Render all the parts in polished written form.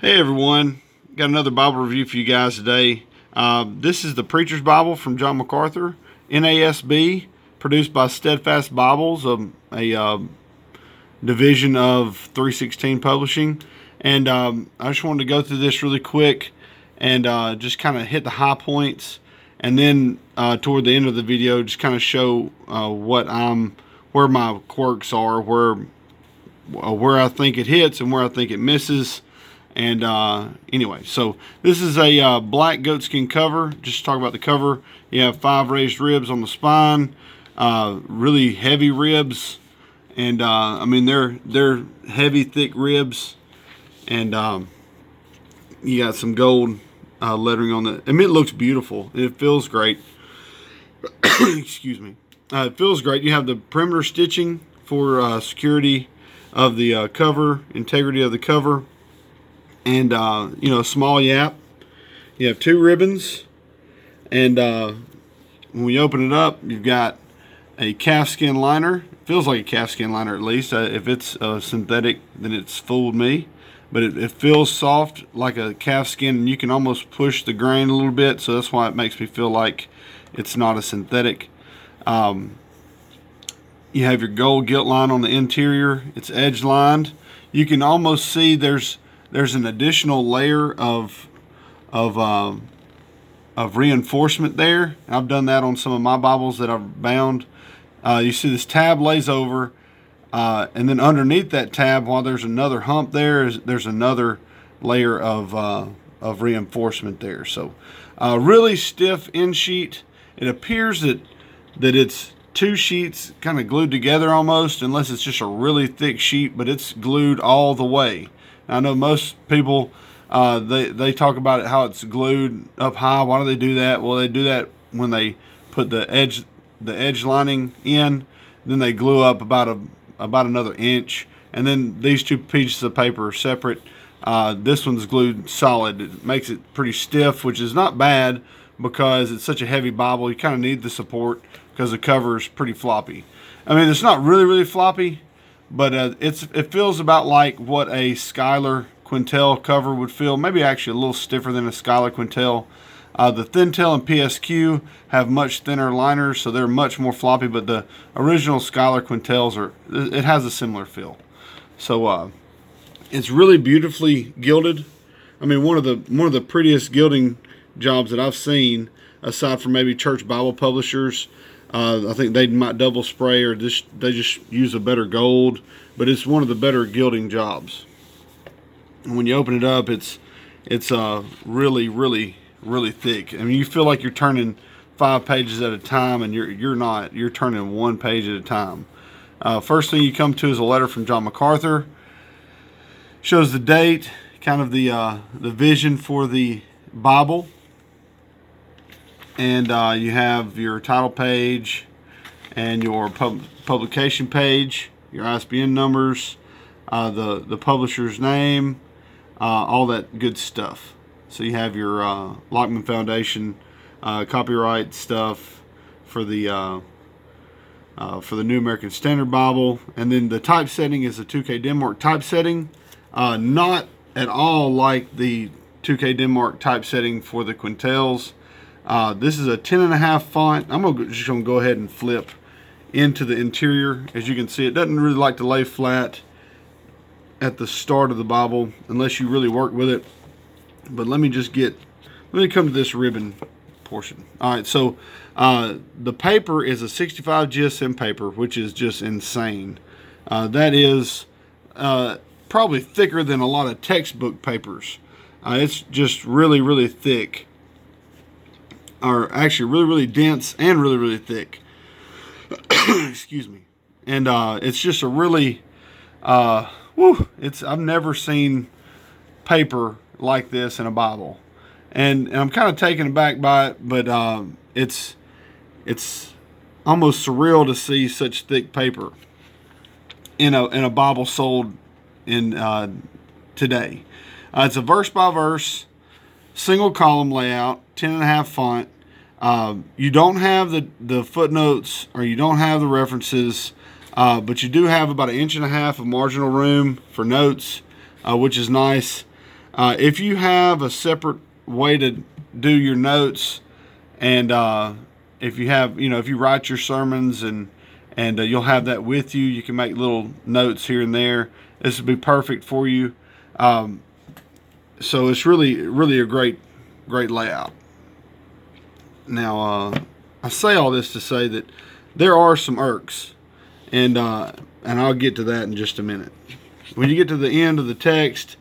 Hey everyone, got another Bible review for you guys today. This is the Preacher's Bible from John MacArthur, NASB, produced by Steadfast Bibles, a division of 316 Publishing. And I just wanted to go through this really quick and just kind of hit the high points, and then toward the end of the video just kind of show where my quirks are, where I think it hits and where I think it misses. And anyway, so this is a black goatskin cover. Just to talk about the cover, you have 5 raised ribs on the spine, really heavy ribs, and I mean they're heavy, thick ribs, and you got some gold lettering on the. I mean, it looks beautiful. It feels great. Excuse me. It feels great. You have the perimeter stitching for security of the cover, integrity of the cover. And, you know, a small yap. You have 2 ribbons. And when you open it up, you've got a calfskin liner. It feels like a calfskin liner at least. If it's synthetic, then it's fooled me. But it feels soft like a calfskin, and you can almost push the grain a little bit. So that's why it makes me feel like it's not a synthetic. You have your gold gilt line on the interior. It's edge lined. You can almost see there's an additional layer of reinforcement there. I've done that on some of my Bibles that I've bound. You see this tab lays over, and then underneath that tab, while there's another hump there's another layer of reinforcement there. So really stiff end sheet. It appears that it's 2 sheets kind of glued together almost, unless it's just a really thick sheet, but it's glued all the way. I know most people, they talk about it, how it's glued up high. Why do they do that? Well, they do that when they put the edge lining in, then they glue up about another inch, and then these 2 pieces of paper are separate. This one's glued solid. It makes it pretty stiff, which is not bad because it's such a heavy Bible. You kind of need the support because the cover is pretty floppy. I mean, it's not really floppy, but it feels about like what a Schuyler Quintel cover would feel. Maybe actually a little stiffer than a Schuyler Quintel. The Thin Tail and PSQ have much thinner liners, so they're much more floppy. But the original Schuyler Quintels it has a similar feel. So it's really beautifully gilded. I mean, one of the prettiest gilding jobs that I've seen, aside from maybe Church Bible Publishers. I think they might double spray, or they just use a better gold, but it's one of the better gilding jobs. And when you open it up, it's really thick. I mean, you feel like you're turning 5 pages at a time, and you're not. You're turning 1 page at a time. First thing you come to is a letter from John MacArthur. Shows the date, kind of the vision for the Bible. And you have your title page and your publication page, your ISBN numbers, the publisher's name, all that good stuff. So you have your Lockman Foundation copyright stuff for the New American Standard Bible, and then the typesetting is a 2K Denmark typesetting, not at all like the 2K Denmark typesetting for the Quintels. This is a 10.5 font. I'm just going to go ahead and flip into the interior. As you can see, it doesn't really like to lay flat at the start of the Bible unless you really work with it. But let me come to this ribbon portion. All right, so the paper is a 65 GSM paper, which is just insane. That is probably thicker than a lot of textbook papers. It's just really thick. Are actually really dense and really thick. Excuse me. And it's just a really I've never seen paper like this in a Bible, and I'm kind of taken aback by it, but it's almost surreal to see such thick paper in a Bible sold in today. It's a verse by verse, single column layout, 10.5 font. You don't have the footnotes, or you don't have the references, but you do have about 1.5 inches of marginal room for notes, which is nice. If you have a separate way to do your notes, and if you have, if you write your sermons and you'll have that with you, you can make little notes here and there. This would be perfect for you. So it's really a great layout. Now, I say all this to say that there are some irks, and I'll get to that in just a minute. When you get to the end of the text,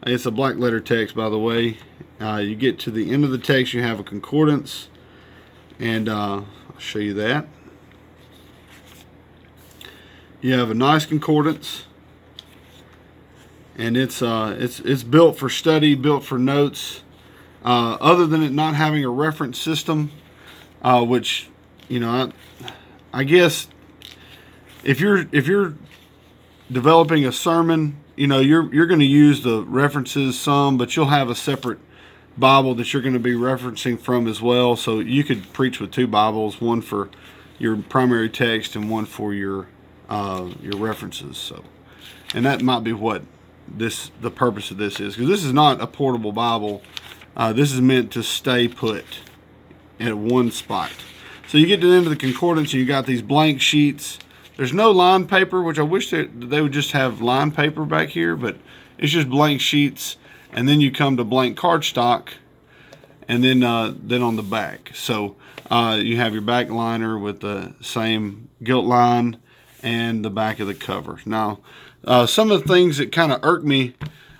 it's a black letter text, by the way. You get to the end of the text, you have a concordance, and I'll show you that. You have a nice concordance, and it's built for study, built for notes. Other than it not having a reference system, which I guess if you're developing a sermon, you're going to use the references some, but you'll have a separate Bible that you're going to be referencing from as well. So you could preach with two Bibles, one for your primary text and one for your references. So, and that might be what the purpose of this is, because this is not a portable Bible. This is meant to stay put at one spot. So you get to the end of the concordance and you got these blank sheets. There's no line paper, which I wish they would just have line paper back here, but it's just blank sheets. And then you come to blank cardstock, and then on the back. So you have your back liner with the same gilt line and the back of the cover. Now, some of the things that kind of irk me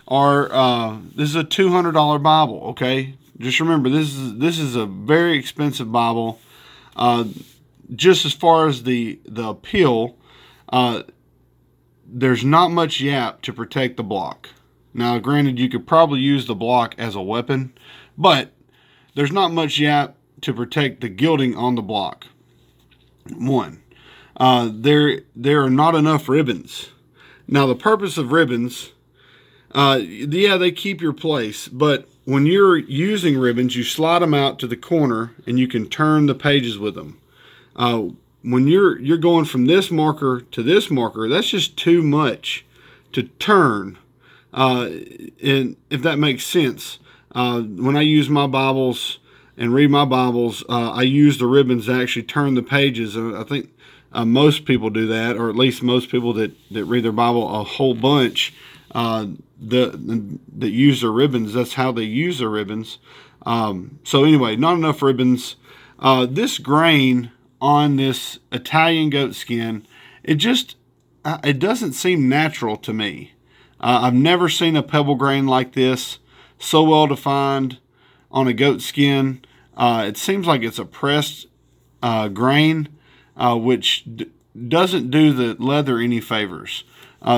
are this is a $200 Bible. Okay, just remember this is a very expensive Bible. Just as far as the appeal, there's not much yap to protect the block. Now, granted, you could probably use the block as a weapon, but there's not much yap to protect the gilding on the block. One, there are not enough ribbons. Now, the purpose of ribbons, yeah, they keep your place, but when you're using ribbons, you slide them out to the corner and you can turn the pages with them. When you're going from this marker to this marker, that's just too much to turn. And if that makes sense, when I use my Bibles and read my Bibles, I use the ribbons to actually turn the pages. And I think most people do that, or at least most people that read their Bible a whole bunch, that use their ribbons. That's how they use their ribbons. So anyway, not enough ribbons. This grain on this Italian goat skin, it doesn't seem natural to me. I've never seen a pebble grain like this, so well defined on a goat skin. It seems like it's a pressed grain, which doesn't do the leather any favors.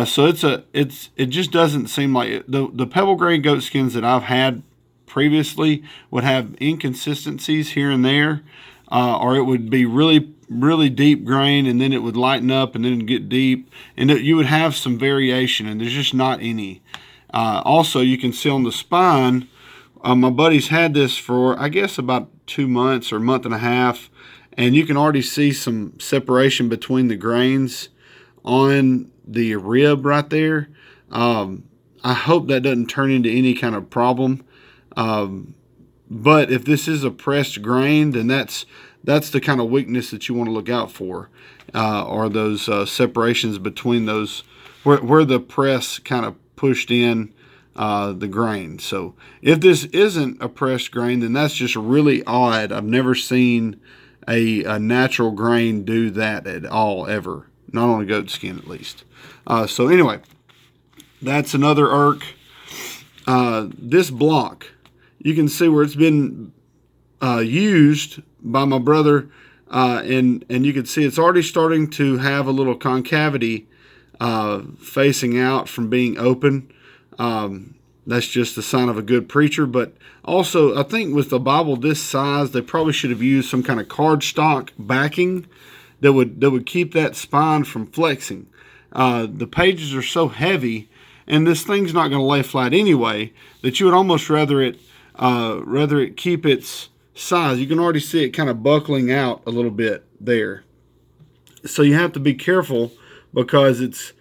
So it just doesn't seem like it. The pebble grain goat skins that I've had previously would have inconsistencies here and there, or it would be really deep grain, and then it would lighten up and then get deep, and you would have some variation, and there's just not any. Also, you can see on the spine, my buddy's had this for, I guess, about 2 months or a month and a half, and you can already see some separation between the grains on the rib right there. I hope that doesn't turn into any kind of problem. But if this is a pressed grain, then that's the kind of weakness that you want to look out for, are those separations between those, where the press kind of pushed in the grain. So if this isn't a pressed grain, then that's just really odd. I've never seen a natural grain do that at all, ever. Not on a goat skin, at least. So anyway, that's another irk. This block, you can see where it's been used by my brother, and you can see it's already starting to have a little concavity facing out from being open. That's just the sign of a good preacher. But also, I think with a Bible this size, they probably should have used some kind of cardstock backing that would keep that spine from flexing. The pages are so heavy, and this thing's not going to lay flat anyway, that you would almost rather it keep its size. You can already see it kind of buckling out a little bit there. So you have to be careful, because it's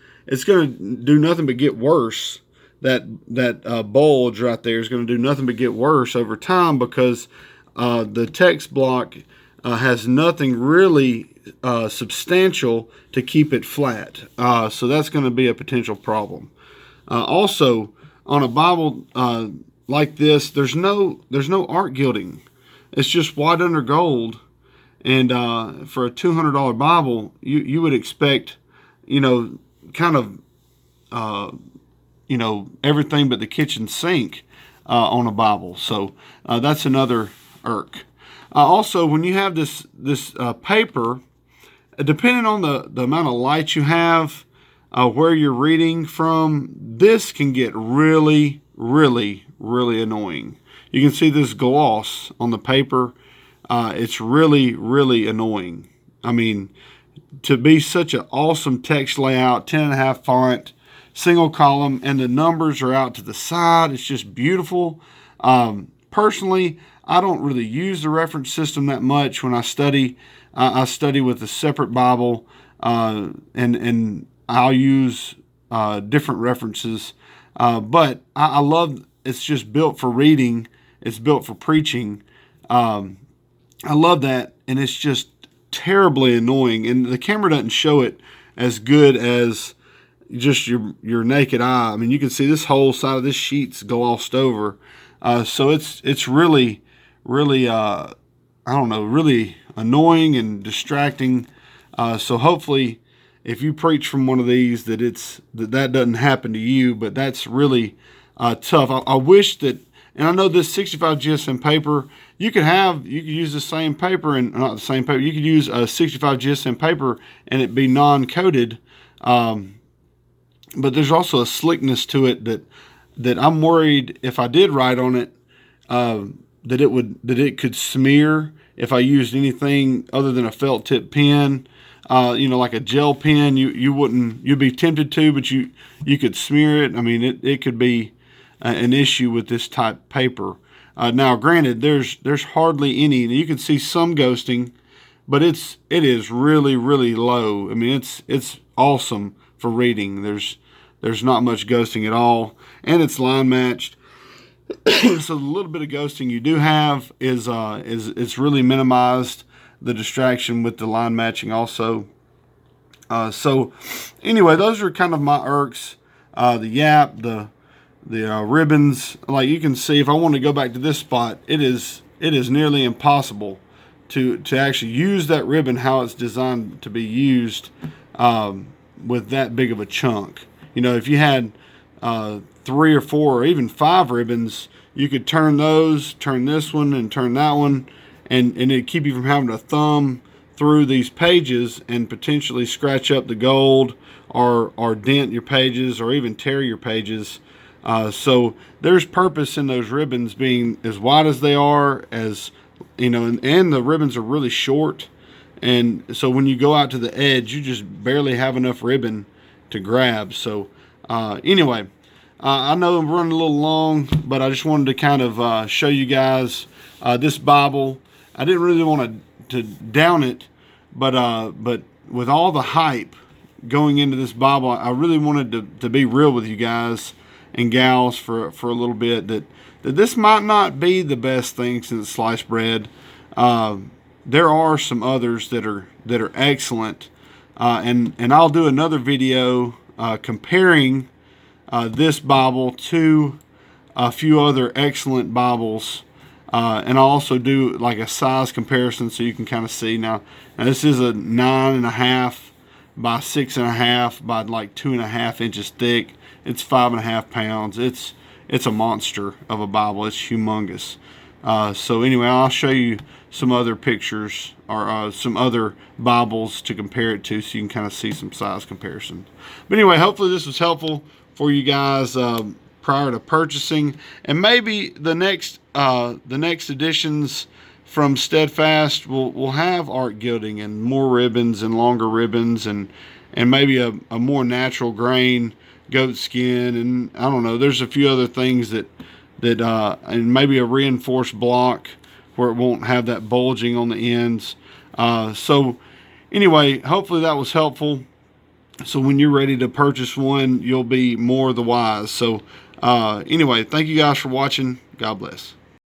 going to do nothing but get worse that bulge right there is going to do nothing but get worse over time, because the text block has nothing really substantial to keep it flat. So that's going to be a potential problem. Also, on a Bible like this, there's no art gilding. It's just white under gold. And for a $200 Bible, you would expect, kind of, everything but the kitchen sink on a Bible. So that's another irk. Also, when you have this paper, depending on the amount of light you have, where you're reading from, this can get really, really, really annoying. You can see this gloss on the paper. It's really, really annoying. I mean, to be such an awesome text layout, 10.5 font, single column, and the numbers are out to the side. It's just beautiful. Personally, I don't really use the reference system that much when I study. I study with a separate Bible, and I'll use different references. But I love, it's just built for reading. It's built for preaching. I love that, and it's just terribly annoying. And the camera doesn't show it as good as just your naked eye. I mean, you can see this whole side of this sheet's glossed over. So it's really, really, I don't know, really annoying and distracting. So hopefully, if you preach from one of these, that doesn't happen to you. But that's really tough. I wish that, and I know this 65 GSM paper, you could use the same paper, and not the same paper. You could use a 65 GSM paper and it be non-coated. But there's also a slickness to it that I'm worried if I did write on it, that it could smear if I used anything other than a felt tip pen. Like a gel pen, you'd be tempted to, but you could smear it. I mean, it could be an issue with this type paper. Now, granted, there's hardly any. You can see some ghosting, but it is really, really low. I mean, it's awesome for reading. There's not much ghosting at all, and it's line matched. So the little bit of ghosting you do have is it's really minimized. The distraction with the line matching also. So anyway, those are kind of my irks. The yap, the ribbons. Like you can see, if I want to go back to this spot, it is nearly impossible to actually use that ribbon how it's designed to be used with that big of a chunk. If you had 3 or 4 or even 5 ribbons, you could turn this one and turn that one, and it'd keep you from having to thumb through these pages and potentially scratch up the gold or dent your pages or even tear your pages. So there's purpose in those ribbons being as wide as they are, and the ribbons are really short. And so when you go out to the edge, you just barely have enough ribbon to grab. So anyway, I know I'm running a little long, but I just wanted to kind of show you guys this Bible. I didn't really want to down it, but with all the hype going into this Bible, I really wanted to be real with you guys and gals for a little bit, that this might not be the best thing since sliced bread. There are some others that are excellent, and I'll do another video comparing this Bible to a few other excellent Bibles, and I'll also do like a size comparison so you can kind of see. Now this is a 9.5 by 6.5 by like 2.5 inches thick. It's 5.5 pounds. It's a monster of a Bible. It's humongous. So anyway, I'll show you some other pictures or some other Bibles to compare it to, so you can kind of see some size comparison. But anyway, hopefully this was helpful for you guys prior to purchasing, and maybe the next editions from Steadfast will have art gilding and more ribbons and longer ribbons and maybe a more natural grain goat skin, and I don't know, there's a few other things that and maybe a reinforced block where it won't have that bulging on the ends. So anyway, hopefully that was helpful. So when you're ready to purchase one, you'll be more the wise. So Anyway, thank you guys for watching. God bless.